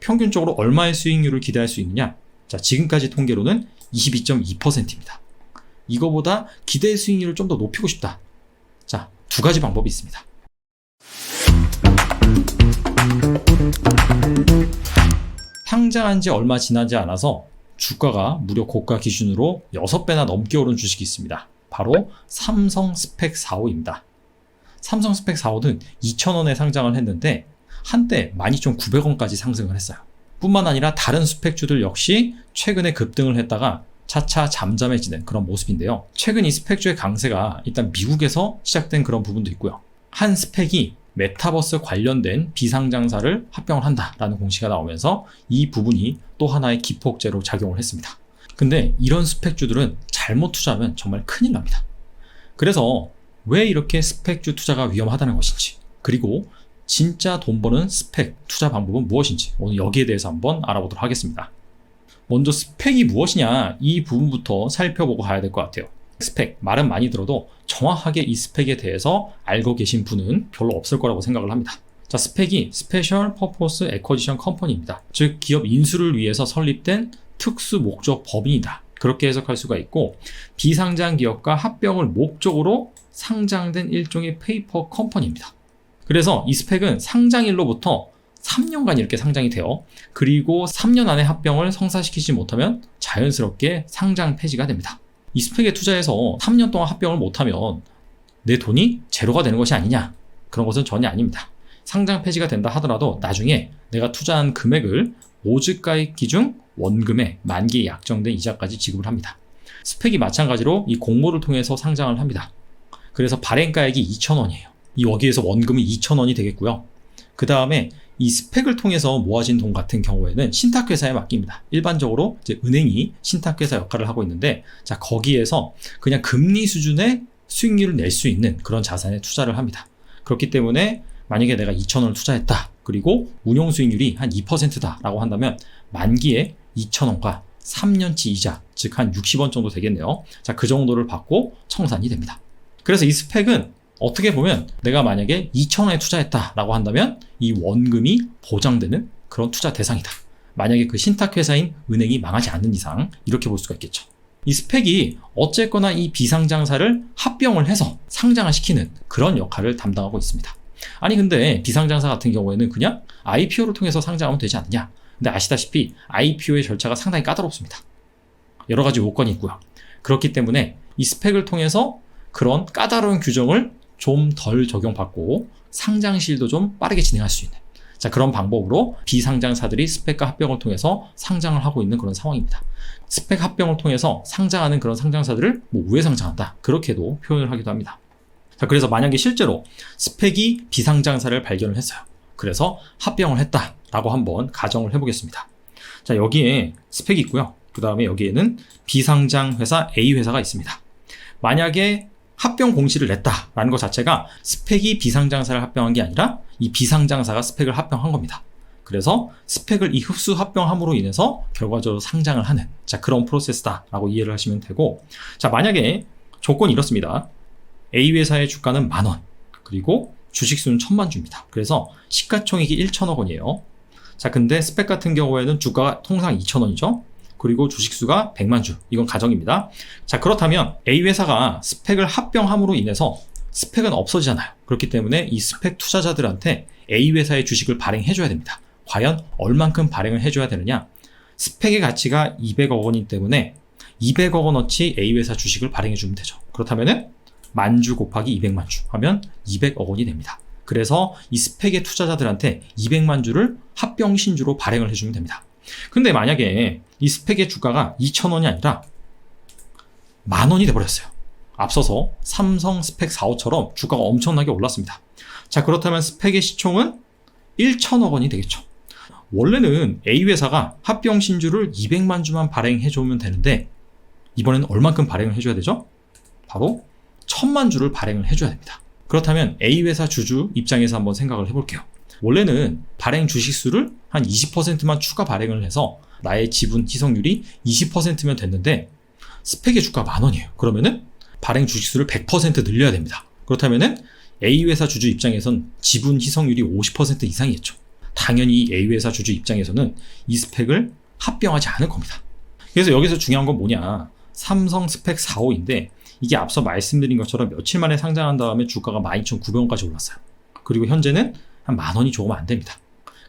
평균적으로 얼마의 수익률을 기대할 수 있느냐? 자, 지금까지 통계로는 22.2%입니다. 이거보다 기대 수익률을 좀 더 높이고 싶다. 자, 두 가지 방법이 있습니다. 상장한 지 얼마 지나지 않아서 주가가 무려 고가 기준으로 6배나 넘게 오른 주식이 있습니다. 바로 삼성 스펙 45입니다. 삼성 스펙 45는 2,000원에 상장을 했는데 한때 12,900원까지 상승을 했어요. 뿐만 아니라 다른 스펙주들 역시 최근에 급등을 했다가 차차 잠잠해지는 그런 모습인데요. 최근 이 스펙주의 강세가 일단 미국에서 시작된 그런 부분도 있고요. 한 스펙이 메타버스 관련된 비상장사를 합병을 한다라는 공시가 나오면서 이 부분이 또 하나의 기폭제로 작용을 했습니다. 근데 이런 스펙주들은 잘못 투자하면 정말 큰일 납니다. 그래서 왜 이렇게 스펙주 투자가 위험하다는 것인지, 그리고 진짜 돈 버는 스펙 투자 방법은 무엇인지 오늘 여기에 대해서 한번 알아보도록 하겠습니다. 먼저 스펙이 무엇이냐, 이 부분부터 살펴보고 가야 될 것 같아요. 스펙, 말은 많이 들어도 정확하게 이 스펙에 대해서 알고 계신 분은 별로 없을 거라고 생각을 합니다. 자, 스펙이 스페셜 퍼포스 애쿼지션 컴퍼니입니다. 즉 기업 인수를 위해서 설립된 특수 목적 법인이다, 그렇게 해석할 수가 있고, 비상장 기업과 합병을 목적으로 상장된 일종의 페이퍼 컴퍼니입니다. 그래서 이 스펙은 상장일로부터 3년간 이렇게 상장이 돼요. 그리고 3년 안에 합병을 성사시키지 못하면 자연스럽게 상장 폐지가 됩니다. 이 스펙에 투자해서 3년 동안 합병을 못하면 내 돈이 제로가 되는 것이 아니냐? 그런 것은 전혀 아닙니다. 상장 폐지가 된다 하더라도 나중에 내가 투자한 금액을 모주가액 기준 원금에 만기에 약정된 이자까지 지급을 합니다. 스펙이 마찬가지로 이 공모를 통해서 상장을 합니다. 그래서 발행가액이 2,000원이에요. 이 여기에서 원금이 2,000원이 되겠고요. 그 다음에 이 스펙을 통해서 모아진 돈 같은 경우에는 신탁회사에 맡깁니다. 일반적으로 이제 은행이 신탁회사 역할을 하고 있는데, 자, 거기에서 그냥 금리 수준의 수익률을 낼 수 있는 그런 자산에 투자를 합니다. 그렇기 때문에 만약에 내가 2,000원을 투자했다, 그리고 운용 수익률이 한 2%다 라고 한다면 만기에 2,000원과 3년치 이자, 즉 한 60원 정도 되겠네요. 자, 그 정도를 받고 청산이 됩니다. 그래서 이 스펙은 어떻게 보면 내가 만약에 2,000원에 투자했다라고 한다면 이 원금이 보장되는 그런 투자 대상이다. 만약에 그 신탁회사인 은행이 망하지 않는 이상 이렇게 볼 수가 있겠죠. 이 스펙이 어쨌거나 이 비상장사를 합병을 해서 상장을 시키는 그런 역할을 담당하고 있습니다. 아니 근데 비상장사 같은 경우에는 그냥 IPO를 통해서 상장하면 되지 않느냐? 근데 아시다시피 IPO의 절차가 상당히 까다롭습니다. 여러 가지 요건이 있고요. 그렇기 때문에 이 스펙을 통해서 그런 까다로운 규정을 좀 덜 적용받고 상장 시일도 좀 빠르게 진행할 수 있는, 자, 그런 방법으로 비상장사들이 스펙과 합병을 통해서 상장을 하고 있는 그런 상황입니다. 스펙 합병을 통해서 상장하는 그런 상장사들을 우회상장한다, 그렇게도 표현을 하기도 합니다. 자, 그래서 만약에 실제로 스펙이 비상장사를 발견을 했어요. 그래서 합병을 했다라고 한번 가정을 해보겠습니다. 자, 여기에 스펙이 있고요. 그 다음에 여기에는 비상장 회사 A 회사가 있습니다. 만약에 합병 공시를 냈다라는 것 자체가 스펙이 비상장사를 합병한 게 아니라 이 비상장사가 스펙을 합병한 겁니다. 그래서 스펙을 이 흡수 합병함으로 인해서 결과적으로 상장을 하는, 자, 그런 프로세스다라고 이해를 하시면 되고, 자, 만약에 조건이 이렇습니다. A 회사의 주가는 10,000원, 그리고 주식수는 1,000만 주입니다. 그래서 시가총액이 1,000억 원이에요. 자, 근데 스펙 같은 경우에는 주가가 통상 2,000원이죠. 그리고 주식수가 100만 주, 이건 가정입니다. 자, 그렇다면 A 회사가 스펙을 합병함으로 인해서 스펙은 없어지잖아요. 그렇기 때문에 이 스펙 투자자들한테 A 회사의 주식을 발행해줘야 됩니다. 과연 얼만큼 발행을 해줘야 되느냐? 스펙의 가치가 200억 원이기 때문에 200억 원어치 A 회사 주식을 발행해주면 되죠. 그렇다면은 만주 곱하기 200만 주 하면 200억 원이 됩니다. 그래서 이 스펙의 투자자들한테 200만 주를 합병 신주로 발행을 해주면 됩니다. 근데 만약에 이 스펙의 주가가 2,000원이 아니라 10,000원이 돼버렸어요. 앞서서 삼성 스펙 45처럼 주가가 엄청나게 올랐습니다. 자, 그렇다면 스펙의 시총은 1,000억 원이 되겠죠. 원래는 A 회사가 합병 신주를 200만 주만 발행해주면 되는데 이번에는 얼만큼 발행을 해줘야 되죠? 바로 1,000만 주를 발행을 해줘야 됩니다. 그렇다면 A 회사 주주 입장에서 한번 생각을 해볼게요. 원래는 발행 주식수를 한 20%만 추가 발행을 해서 나의 지분 희석률이 20%면 됐는데 스펙의 주가가 10,000원이에요. 그러면은 발행 주식수를 100% 늘려야 됩니다. 그렇다면은 A 회사 주주 입장에선 지분 희석률이 50% 이상이겠죠. 당연히 A회사 주주 입장에서는 이 스펙을 합병하지 않을 겁니다. 그래서 여기서 중요한 건 뭐냐, 삼성 스펙 45인데 이게 앞서 말씀드린 것처럼 며칠 만에 상장한 다음에 주가가 12,900원까지 올랐어요. 그리고 현재는 한 10,000원이 조금 안 됩니다.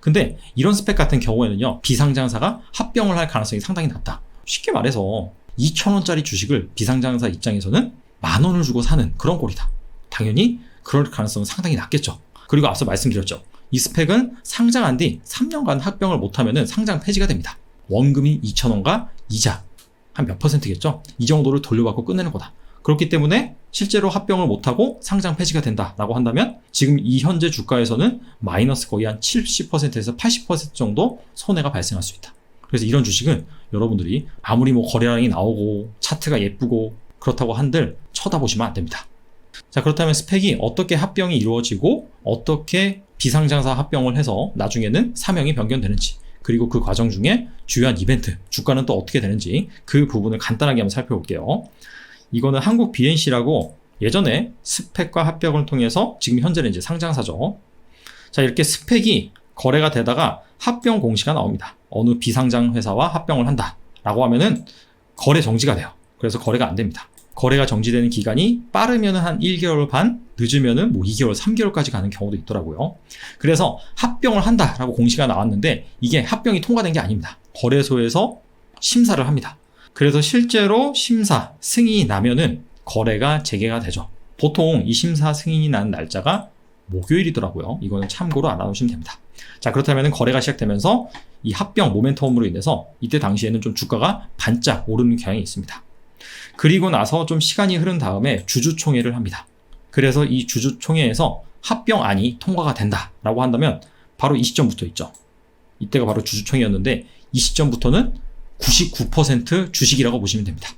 근데 이런 스펙 같은 경우에는요, 비상장사가 합병을 할 가능성이 상당히 낮다. 쉽게 말해서 2,000원짜리 주식을 비상장사 입장에서는 10,000원을 주고 사는 그런 꼴이다. 당연히 그럴 가능성은 상당히 낮겠죠. 그리고 앞서 말씀드렸죠. 이 스펙은 상장한 뒤 3년간 합병을 못하면 상장 폐지가 됩니다. 원금이 2,000원과 이자 한 몇 %겠죠? 이 정도를 돌려받고 끝내는 거다. 그렇기 때문에 실제로 합병을 못하고 상장 폐지가 된다라고 한다면 지금 이 현재 주가에서는 마이너스 거의 한 70%에서 80% 정도 손해가 발생할 수 있다. 그래서 이런 주식은 여러분들이 아무리 뭐 거래량이 나오고 차트가 예쁘고 그렇다고 한들 쳐다보시면 안 됩니다. 자, 그렇다면 스펙이 어떻게 합병이 이루어지고 어떻게 비상장사 합병을 해서 나중에는 사명이 변경되는지, 그리고 그 과정 중에 주요한 이벤트, 주가는 또 어떻게 되는지 그 부분을 간단하게 한번 살펴볼게요. 이거는 한국 BNC라고 예전에 스펙과 합병을 통해서 지금 현재는 이제 상장사죠. 자, 이렇게 스펙이 거래가 되다가 합병 공시가 나옵니다. 어느 비상장 회사와 합병을 한다라고 하면은 거래 정지가 돼요. 그래서 거래가 안 됩니다. 거래가 정지되는 기간이 빠르면 한 1개월 반, 늦으면 뭐 2개월, 3개월까지 가는 경우도 있더라고요. 그래서 합병을 한다라고 공시가 나왔는데 이게 합병이 통과된 게 아닙니다. 거래소에서 심사를 합니다. 그래서 실제로 심사, 승인이 나면은 거래가 재개가 되죠. 보통 이 심사 승인이 난 날짜가 목요일이더라고요. 이거는 참고로 알아놓으시면 됩니다. 자, 그렇다면 거래가 시작되면서 이 합병 모멘텀으로 인해서 이때 당시에는 좀 주가가 반짝 오르는 경향이 있습니다. 그리고 나서 좀 시간이 흐른 다음에 주주총회를 합니다. 그래서 이 주주총회에서 합병안이 통과가 된다라고 한다면 바로 이 시점부터 있죠. 이때가 바로 주주총회였는데 이 시점부터는 99% 주식이라고 보시면 됩니다.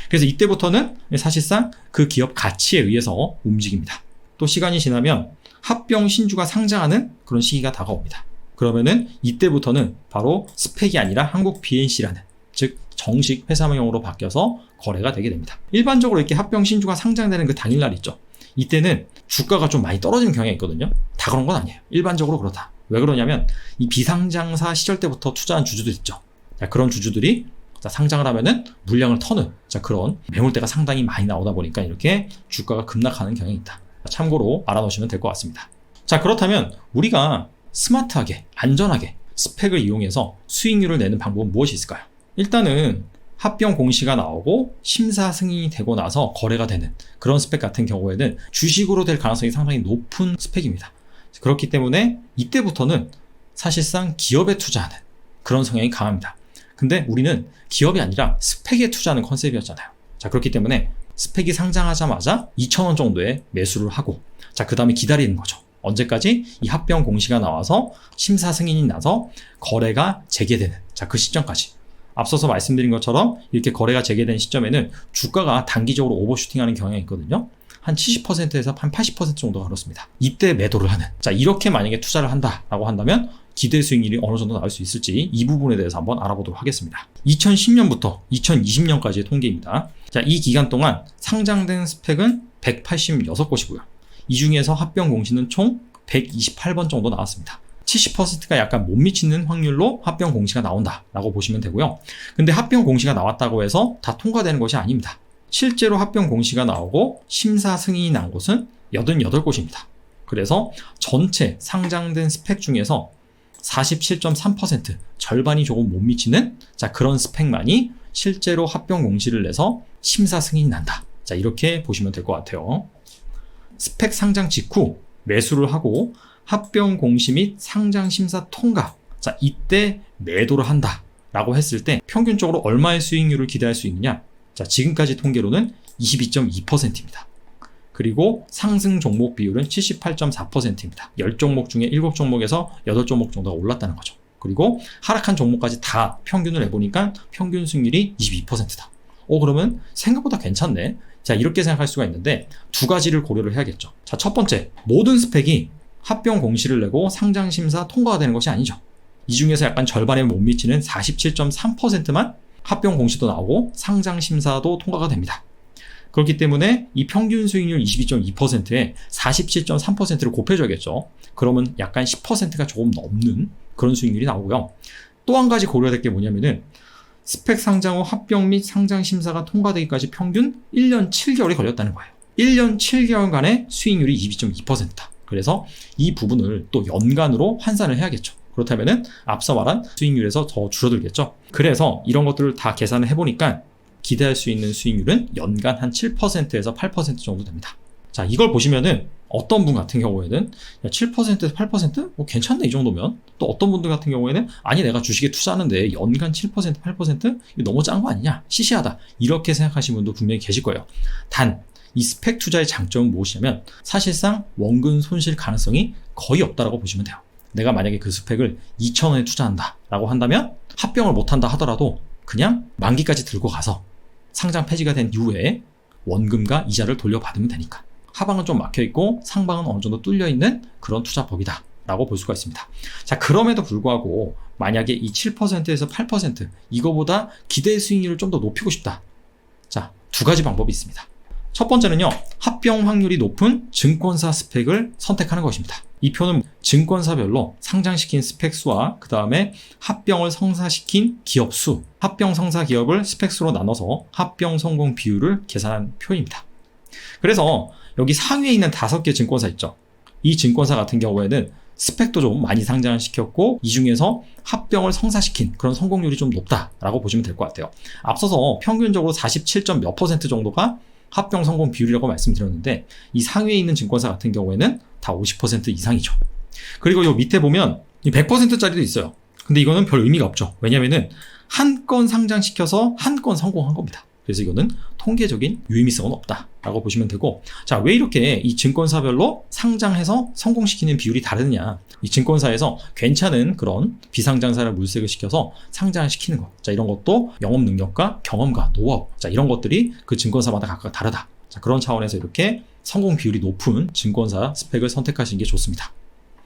그래서 이때부터는 사실상 그 기업 가치에 의해서 움직입니다. 또 시간이 지나면 합병 신주가 상장하는 그런 시기가 다가옵니다. 그러면은 이때부터는 바로 스펙이 아니라 한국 BNC라는, 즉 정식 회사명으로 바뀌어서 거래가 되게 됩니다. 일반적으로 이렇게 합병 신주가 상장되는 그 당일날 있죠. 이때는 주가가 좀 많이 떨어지는 경향이 있거든요. 다 그런 건 아니에요. 일반적으로 그렇다. 왜 그러냐면 이 비상장사 시절 때부터 투자한 주주들 있죠. 자, 그런 주주들이 상장을 하면은 물량을 터는 그런 매물대가 상당히 많이 나오다 보니까 이렇게 주가가 급락하는 경향이 있다. 참고로 알아놓으시면 될 것 같습니다. 자, 그렇다면 우리가 스마트하게, 안전하게 스펙을 이용해서 수익률을 내는 방법은 무엇이 있을까요? 일단은 합병 공시가 나오고 심사 승인이 되고 나서 거래가 되는 그런 스펙 같은 경우에는 주식으로 될 가능성이 상당히 높은 스펙입니다. 그렇기 때문에 이때부터는 사실상 기업에 투자하는 그런 성향이 강합니다. 근데 우리는 기업이 아니라 스펙에 투자하는 컨셉이었잖아요. 자, 그렇기 때문에 스펙이 상장하자마자 2,000원 정도에 매수를 하고, 자, 그 다음에 기다리는 거죠. 언제까지? 이 합병 공시가 나와서 심사 승인이 나서 거래가 재개되는, 자, 그 시점까지. 앞서서 말씀드린 것처럼 이렇게 거래가 재개된 시점에는 주가가 단기적으로 오버슈팅하는 경향이 있거든요. 한 70%에서 한 80% 정도가 그렇습니다. 이때 매도를 하는, 자, 이렇게 만약에 투자를 한다라고 한다면 기대 수익률이 어느 정도 나올 수 있을지 이 부분에 대해서 한번 알아보도록 하겠습니다. 2010년부터 2020년까지의 통계입니다. 자, 이 기간 동안 상장된 스펙은 186곳이고요. 이 중에서 합병 공시는 총 128번 정도 나왔습니다. 70%가 약간 못 미치는 확률로 합병 공시가 나온다라고 보시면 되고요. 근데 합병 공시가 나왔다고 해서 다 통과되는 것이 아닙니다. 실제로 합병 공시가 나오고 심사 승인이 난 곳은 88곳입니다. 그래서 전체 상장된 스펙 중에서 47.3%, 절반이 조금 못 미치는, 자, 그런 스펙만이 실제로 합병 공시를 내서 심사 승인이 난다. 자, 이렇게 보시면 될 것 같아요. 스펙 상장 직후 매수를 하고 합병 공시 및 상장 심사 통과, 자, 이때 매도를 한다 라고 했을 때 평균적으로 얼마의 수익률을 기대할 수 있느냐? 자, 지금까지 통계로는 22.2%입니다. 그리고 상승 종목 비율은 78.4%입니다. 10종목 중에 7종목에서 8종목 정도가 올랐다는 거죠. 그리고 하락한 종목까지 다 평균을 해보니까 평균 수익률이 22%다. 그러면 생각보다 괜찮네. 자, 이렇게 생각할 수가 있는데 두 가지를 고려를 해야겠죠. 자, 첫 번째, 모든 스펙이 합병 공시를 내고 상장 심사 통과가 되는 것이 아니죠. 이 중에서 약간 절반에 못 미치는 47.3%만 합병 공시도 나오고 상장 심사도 통과가 됩니다. 그렇기 때문에 이 평균 수익률 22.2%에 47.3%를 곱해줘야겠죠. 그러면 약간 10%가 조금 넘는 그런 수익률이 나오고요. 또 한 가지 고려해야 될 게 뭐냐면은 스펙 상장 후 합병 및 상장 심사가 통과되기까지 평균 1년 7개월이 걸렸다는 거예요. 1년 7개월간의 수익률이 22.2%다. 그래서 이 부분을 또 연간으로 환산을 해야겠죠. 그렇다면은 앞서 말한 수익률에서 더 줄어들겠죠. 그래서 이런 것들을 다 계산을 해보니까 기대할 수 있는 수익률은 연간 한 7%에서 8% 정도 됩니다. 자, 이걸 보시면은 어떤 분 같은 경우에는 7%에서 8%? 뭐 괜찮네 이 정도면. 또 어떤 분들 같은 경우에는 아니 내가 주식에 투자하는데 연간 7%, 8%? 이거 너무 짠 거 아니냐? 시시하다. 이렇게 생각하시는 분도 분명히 계실 거예요. 단, 이 스펙 투자의 장점은 무엇이냐면 사실상 원금 손실 가능성이 거의 없다라고 보시면 돼요. 내가 만약에 그 스펙을 2,000원에 투자한다 라고 한다면 합병을 못한다 하더라도 그냥 만기까지 들고 가서 상장 폐지가 된 이후에 원금과 이자를 돌려받으면 되니까. 하방은 좀 막혀있고 상방은 어느 정도 뚫려있는 그런 투자법이다 라고 볼 수가 있습니다. 자, 그럼에도 불구하고 만약에 이 7%에서 8% 이거보다 기대 수익률을 좀 더 높이고 싶다. 자, 두 가지 방법이 있습니다. 첫 번째는요, 합병 확률이 높은 증권사 스펙을 선택하는 것입니다. 이 표는 증권사별로 상장시킨 스펙 수와 그 다음에 합병을 성사시킨 기업 수, 합병 성사 기업을 스펙 수로 나눠서 합병 성공 비율을 계산한 표입니다. 그래서 여기 상위에 있는 5개 증권사 있죠. 이 증권사 같은 경우에는 스펙도 좀 많이 상장을 시켰고 이 중에서 합병을 성사시킨 그런 성공률이 좀 높다라고 보시면 될 것 같아요. 앞서서 평균적으로 47. 몇 % 정도가 합병 성공 비율이라고 말씀드렸는데 이 상위에 있는 증권사 같은 경우에는 다 50% 이상이죠. 그리고 요 밑에 보면 100%짜리도 있어요. 근데 이거는 별 의미가 없죠. 왜냐면은 한 건 상장시켜서 한 건 성공한 겁니다. 그래서 이거는 통계적인 유의미성은 없다라고 보시면 되고, 자, 왜 이렇게 이 증권사별로 상장해서 성공시키는 비율이 다르느냐. 이 증권사에서 괜찮은 그런 비상장사를 물색을 시켜서 상장을 시키는 것. 자, 이런 것도 영업 능력과 경험과 노하우. 자, 이런 것들이 그 증권사마다 각각 다르다. 자, 그런 차원에서 이렇게 성공 비율이 높은 증권사 스펙을 선택하시는 게 좋습니다.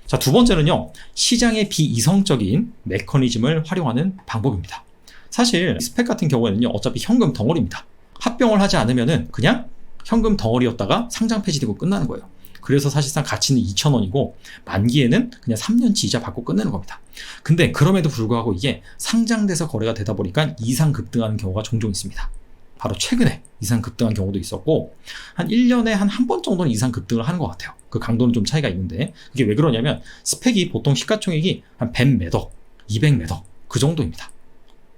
자, 두 번째는요, 시장의 비이성적인 메커니즘을 활용하는 방법입니다. 사실 스펙 같은 경우에는요, 어차피 현금 덩어리입니다. 합병을 하지 않으면은 그냥 현금 덩어리였다가 상장 폐지되고 끝나는 거예요. 그래서 사실상 가치는 2,000원이고 만기에는 그냥 3년치 이자 받고 끝내는 겁니다. 근데 그럼에도 불구하고 이게 상장돼서 거래가 되다 보니까 이상 급등하는 경우가 종종 있습니다. 바로 최근에 이상 급등한 경우도 있었고 한 1년에 한 번 정도는 이상 급등을 하는 것 같아요. 그 강도는 좀 차이가 있는데 그게 왜 그러냐면 스펙이 보통 시가총액이 한 100매덕, 200매덕 그 정도입니다.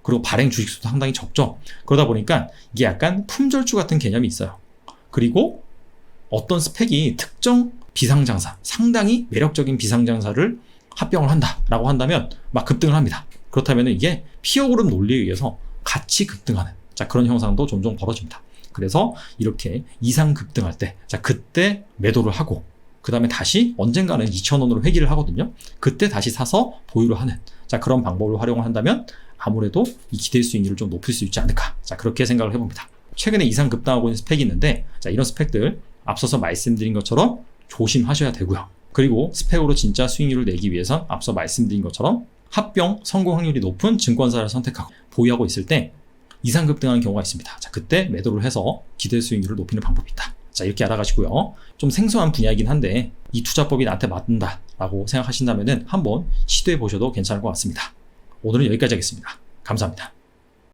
그리고 발행 주식수도 상당히 적죠. 그러다 보니까 이게 약간 품절주 같은 개념이 있어요. 그리고 어떤 스펙이 특정 비상장사, 상당히 매력적인 비상장사를 합병을 한다라고 한다면 막 급등을 합니다. 그렇다면 이게 피어오름 논리에 의해서 같이 급등하는 자, 그런 현상도 종종 벌어집니다. 그래서 이렇게 이상 급등할 때, 자, 그때 매도를 하고 그 다음에 다시 언젠가는 2,000원으로 회귀를 하거든요. 그때 다시 사서 보유를 하는 자, 그런 방법을 활용을 한다면 아무래도 이 기대 수익률을 좀 높일 수 있지 않을까. 자, 그렇게 생각을 해봅니다. 최근에 이상 급등하고 있는 스펙이 있는데, 자, 이런 스펙들 앞서서 말씀드린 것처럼 조심하셔야 되고요. 그리고 스펙으로 진짜 수익률을 내기 위해선 앞서 말씀드린 것처럼 합병 성공 확률이 높은 증권사를 선택하고 보유하고 있을 때 이상 급등하는 경우가 있습니다. 자, 그때 매도를 해서 기대 수익률을 높이는 방법이 있다. 자, 이렇게 알아가시고요. 좀 생소한 분야이긴 한데 이 투자법이 나한테 맞는다라고 생각하신다면은 한번 시도해 보셔도 괜찮을 것 같습니다. 오늘은 여기까지 하겠습니다. 감사합니다.